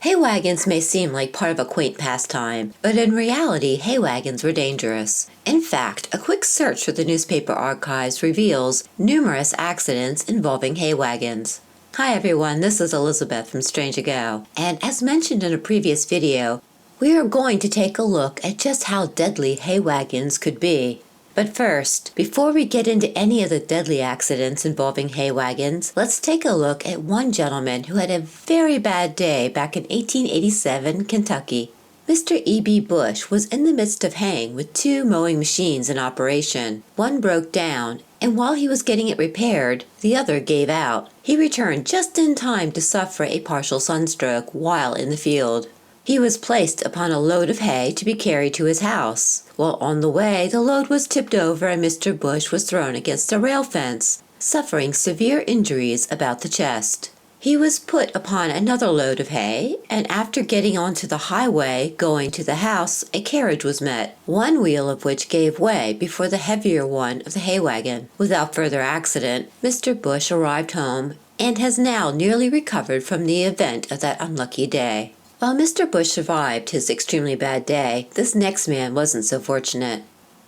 Hay wagons may seem like part of a quaint pastime, but in reality, hay wagons were dangerous. In fact, a quick search through the newspaper archives reveals numerous accidents involving hay wagons. Hi everyone, this is Elizabeth from Strange Ago, and as mentioned in a previous video, we are going to take a look at just how deadly hay wagons could be. But first, before we get into any of the deadly accidents involving hay wagons, let's take a look at one gentleman who had a very bad day back in 1887, Kentucky. Mr. E.B. Bush was in the midst of haying with two mowing machines in operation. One broke down, and while he was getting it repaired, the other gave out. He returned just in time to suffer a partial sunstroke while in the field. He was placed upon a load of hay to be carried to his house. While on the way, the load was tipped over and Mr. Bush was thrown against a rail fence, suffering severe injuries about the chest. He was put upon another load of hay, and after getting onto the highway going to the house, a carriage was met, one wheel of which gave way before the heavier one of the hay wagon. Without further accident, Mr. Bush arrived home and has now nearly recovered from the event of that unlucky day. While Mr. Bush survived his extremely bad day, this next man wasn't so fortunate.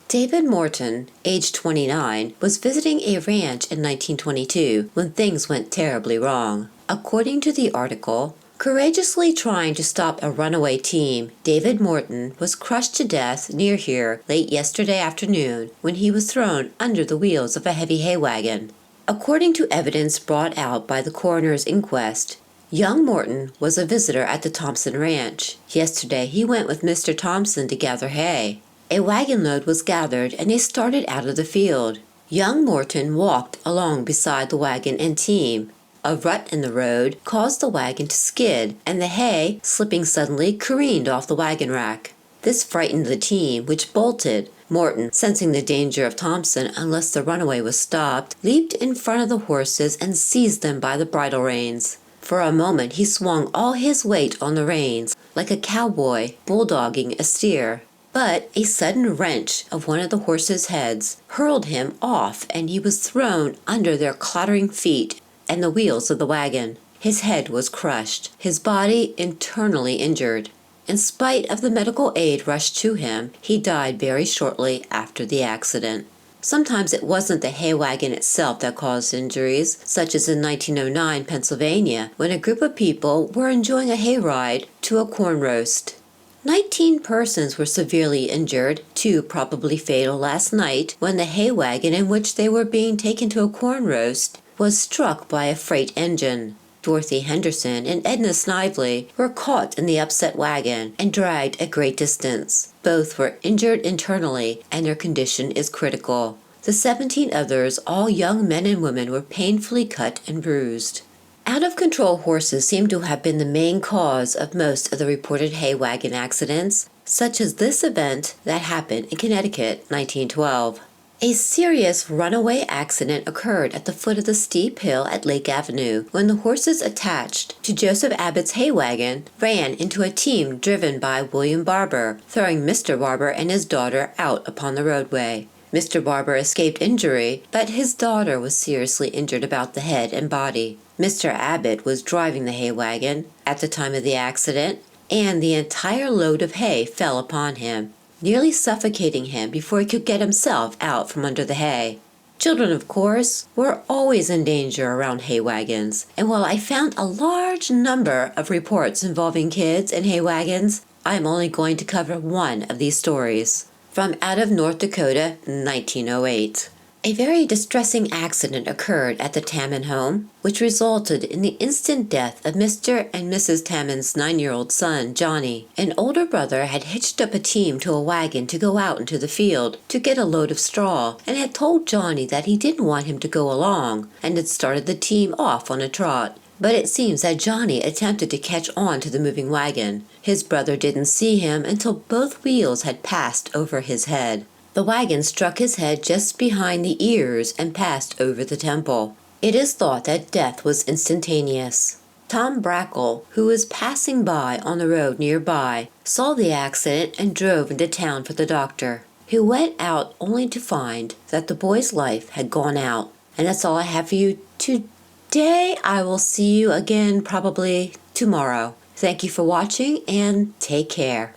David Morton, age 29, was visiting a ranch in 1922 when things went terribly wrong. According to the article, courageously trying to stop a runaway team, David Morton was crushed to death near here late yesterday afternoon when he was thrown under the wheels of a heavy hay wagon. According to evidence brought out by the coroner's inquest, young Morton was a visitor at the Thompson ranch. Yesterday he went with Mr. Thompson to gather hay. A wagon load was gathered and they started out of the field. Young Morton walked along beside the wagon and team. A rut in the road caused the wagon to skid, and the hay, slipping suddenly, careened off the wagon rack. This frightened the team, which bolted. Morton, sensing the danger of Thompson unless the runaway was stopped, leaped in front of the horses and seized them by the bridle reins. For a moment he swung all his weight on the reins, like a cowboy bulldogging a steer. But a sudden wrench of one of the horses' heads hurled him off, and he was thrown under their clattering feet and the wheels of the wagon. His head was crushed, his body internally injured. In spite of the medical aid rushed to him, he died very shortly after the accident. Sometimes it wasn't the hay wagon itself that caused injuries, such as in 1909 Pennsylvania, when a group of people were enjoying a hayride to a corn roast. 19 persons were severely injured, 2 probably fatal last night, when the hay wagon in which they were being taken to a corn roast was struck by a freight engine. Dorothy Henderson and Edna Snively were caught in the upset wagon and dragged a great distance. Both were injured internally, and their condition is critical. The 17 others, all young men and women, were painfully cut and bruised. Out-of-control horses seem to have been the main cause of most of the reported hay wagon accidents, such as this event that happened in Connecticut, 1912. A serious runaway accident occurred at the foot of the steep hill at Lake Avenue when the horses attached to Joseph Abbott's hay wagon ran into a team driven by William Barber, throwing Mr. Barber and his daughter out upon the roadway. Mr. Barber escaped injury, but his daughter was seriously injured about the head and body. Mr. Abbott was driving the hay wagon at the time of the accident, and the entire load of hay fell upon him, nearly suffocating him before he could get himself out from under the hay. Children, of course, were always in danger around hay wagons, and while I found a large number of reports involving kids and hay wagons, I am only going to cover one of these stories. From out of North Dakota, 1908. A very distressing accident occurred at the Tamman home, which resulted in the instant death of Mr. and Mrs. Tamman's 9-year-old son, Johnny. An older brother had hitched up a team to a wagon to go out into the field to get a load of straw, and had told Johnny that he didn't want him to go along, and had started the team off on a trot. But it seems that Johnny attempted to catch on to the moving wagon. His brother didn't see him until both wheels had passed over his head. The wagon struck his head just behind the ears and passed over the temple. It is thought that death was instantaneous. Tom Brackle, who was passing by on the road nearby, saw the accident and drove into town for the doctor, who went out only to find that the boy's life had gone out. And that's all I have for you today. I will see you again probably tomorrow. Thank you for watching and take care.